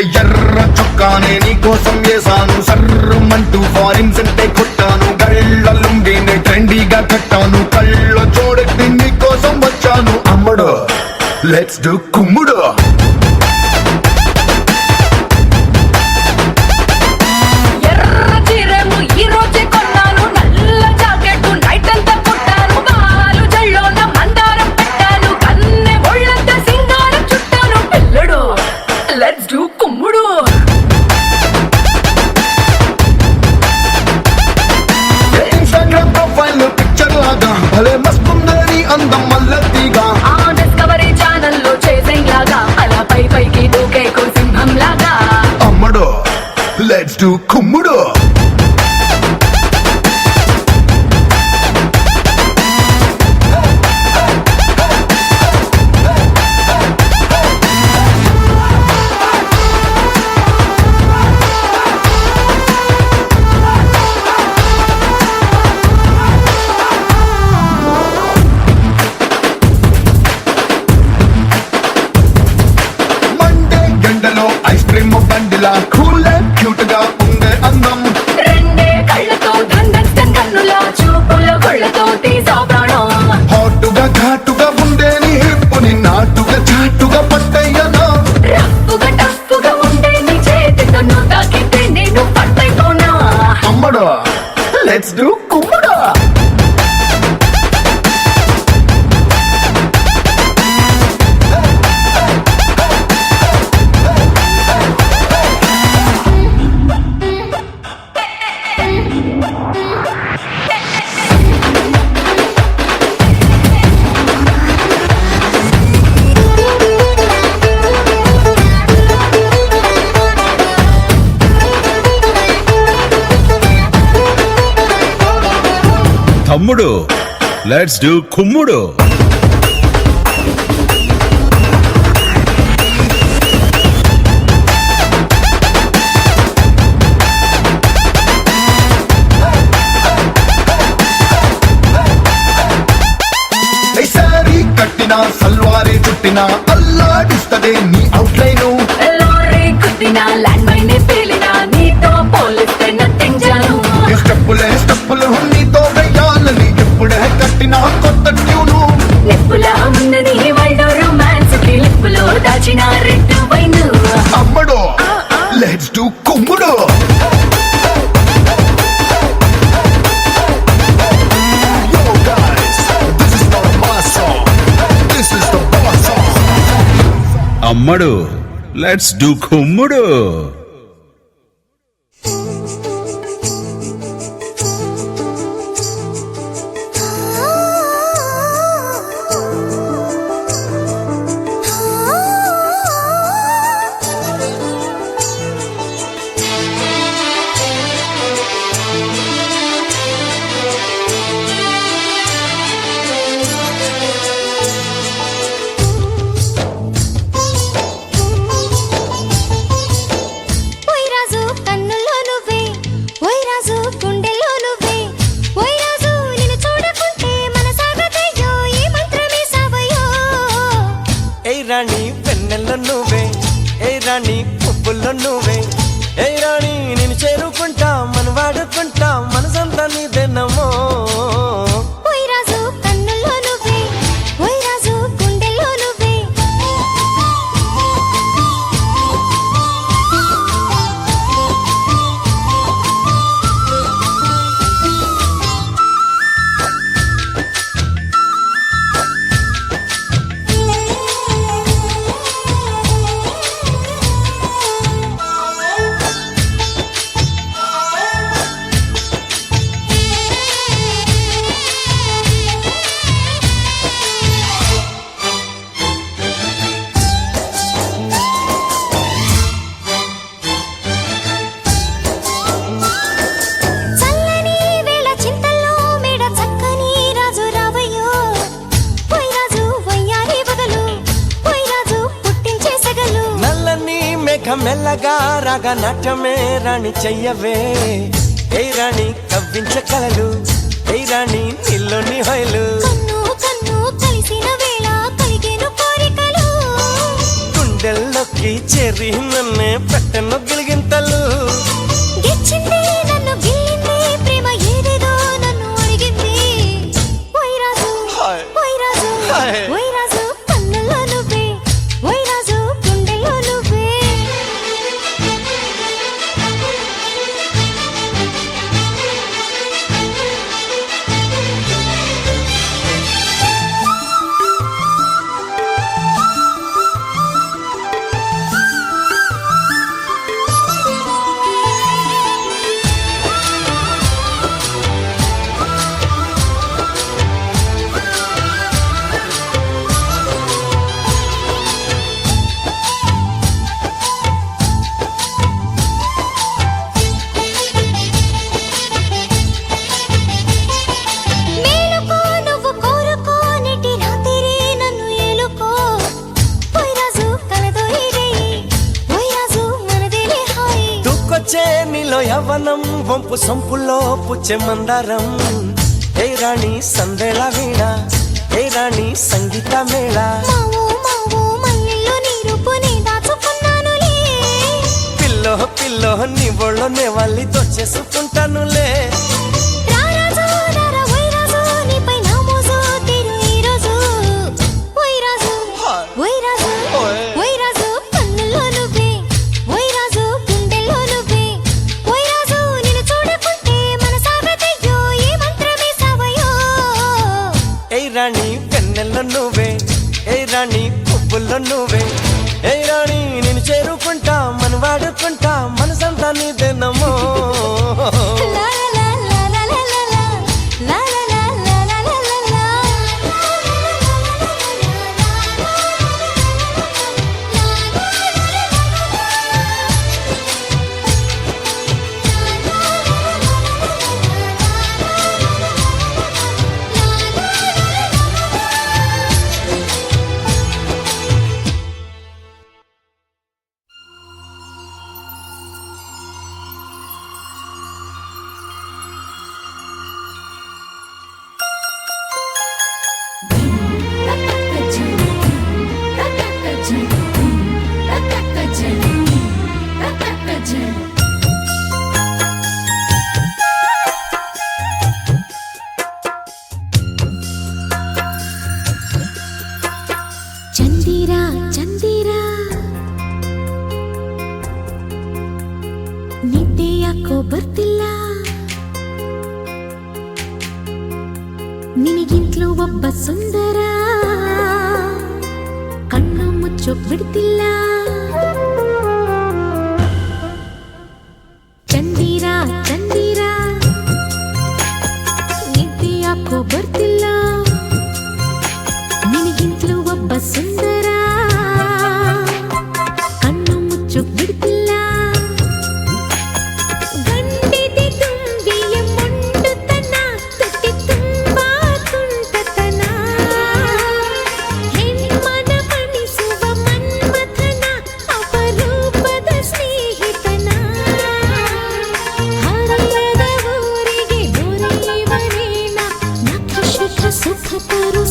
ఎర్ర చొక్కానే నీ కోసం వేసాను, సర్రమంటూ ఫారిన్ సెంటే కొట్టాను, గళ్ళ లుంగినే ట్రెండీగా కట్టాను, కళ్ళ చూడకి నీ కోసం వచ్చాను. అమ్మడు లెట్స్ డు కుమ్ముడు. భలే మస్తుందని అందం మల్లతిగా డిస్కవరీ ఛానల్లో చేసింగ్ లాగా అలా పై పైకి దూకేకు సింహం లాగా. అమ్మడు లెట్స్ డు కుమ్ముడు. ఐస్ క్రీమ్ బండిలా కూల్ క్యూట్ గా ఉండే అందం, రెండే కళ్ళతో దండన్ కన్నులా చూపుల కొళ్ళతో తీసా ప్రాణం. హాటుగా ఘాటుగా ఉండే నీ హిప్పుని నాటుగా చాటుగా పట్టయ్యనా, రఫ్ఫుగా టఫ్ఫుగా ఉండే నీ చేతితో నువ్వు తాకితే నేను పట్టైపోనా. అమ్మడా లెట్స్ డు కుమ్ముడా. తమ్ముడు లెట్స్ డు కుమ్ముడు. సారీ కట్టినా సల్వారే చుట్టినా అల్లాడిస్తదే నీ అవుట్లైను, లారీ కుట్టినా ల్యాండ్ మైనే పేలినా నీతో పోలిస్తే నథింగ్ జాను. స్టెప్పులు నీతో వెయ్యాలని ఎప్పుడే కట్టినా కొత్త ట్యూను, నిప్పుల ఉన్నది వైడ్ రొమాన్స్ కి లిప్పులో దాచిన రెడ్ వైన్. అమ్మడు లెట్స్ డు కుమ్ముడు. అమ్మడు లెట్స్ డు కుమ్ముడు. రాణి వెన్నెల్లో నువ్వే, ఏ రాణి పువ్వుల్లో నువ్వే, ఏ రాణి నేను చేరుకుంటా మన వాడుకుంటా మనసంతా నీదేనమ్మో. మెల్లగా రాగా నాట్యమే రాణి చెయ్యవే, ఏ రాణి కవ్వించ కలలు, ఏ రాణి నీలోని హొయలు, కన్ను కలిసిన వేళ కలిగేను కోరికలు, గుండెల్లోకి గూటికి చేరి నన్నే పెట్టెను గిలిగింతలు గిచ్చింది నన్ను గిల్లింది ప్రేమ ఏదేదో నన్ను అడిగింది ఓయ్ రాజు హాయ్. ఓయ్ రాజు హాయ్. ఓయ్ రాజు కన్నుల్లో నువ్వే ఓయ్ రాజు గుండెల్లో నువ్వే మేలుకో నువ్వు కోరుకో నెటి రాత్రి నన్ను ఏలుకో ఓయ్ రాజు కలదో ఇదే ఓయ్ రాజు మనదేలే హాయ్ దూకొచ్చే నీలో యవ్వనం వంపు సంపుల్లో పుచ్చే మందారం ఏ రాణి సందేళ వీణ ఏ రాణి సంగీత మేళ మావో మావో మల్లెల్లో నీ రూపుని దాచుకున్నానులే పిల్లో పిల్లో నీ ఒళ్ళోనే వాళ్ళి దొచ్చేసుకుంటానులే రారాజు రారా ఓయ్ రాజు నీపై నా మోజు తీరు ఈ రోజు ఓయ్ రాజు హాయ్. ఓయ్ రాజు ఓయ్. ఓయ్ రాజు కన్నుల్లో నువ్వే ఓయ్ రాజు గుండెల్లో నువ్వే ఓయ్ రాజు నిన్ను చూడకుంటే మనసాగతయ్యో ఏ మంత్రమే సావయో ఏ రాణి వెన్నెల్లో నువ్వే ఏ రాణి పువ్వుల్లో నువ్వే ఏ రాణి నేను చేరుకుంటా మన వాడుకుంటా మనసంతా నీదేనమ్మో లా లా లా లా లా లా లా లా లా లా లా లా లా లా ಚಂದಿರ ಚಂದಿರ ನಿದ್ದೆ ಯಾಕೋ ಬರ್ತಿಲ್ಲ ನಿನಗಿಂತಲೂ ಒಬ್ಬ ಸುಂದರ ಕಣ್ಣು ಮುಚ್ಚೋಕ್ ಬಿಡ್ತಿಲ್ಲ ಚಂದಿರ ಚಂದಿರ ನಿದ್ದೆ ಯಾಕೋ ಬರ್ತಿಲ್ಲ ನಿನಗಿಂತಲೂ ಒಬ್ಬ ಸುಂದರ ಕಣ್ಣು ಮುಚ್ಚೋಕ್ ಬಿಡ್ತಿಲ್ಲ ಗಂಡಿದೆ ತುಂಬಿಯ ಮೊಂಡುತನ ತುಟಿ ತುಂಬಾ ತುಂಟತನ ಹೆಣ್ಮನ ಮಣಿಸುವ ಮನ್ಮಥನ ಅಪರೂಪದ ಸ್ನೇಹಿತನ ಹರೆಯದ ಊರಿಗೆ ದೊರೆಯುವನೇನ ನಖ ಸುಖ ಸುಖ ತರು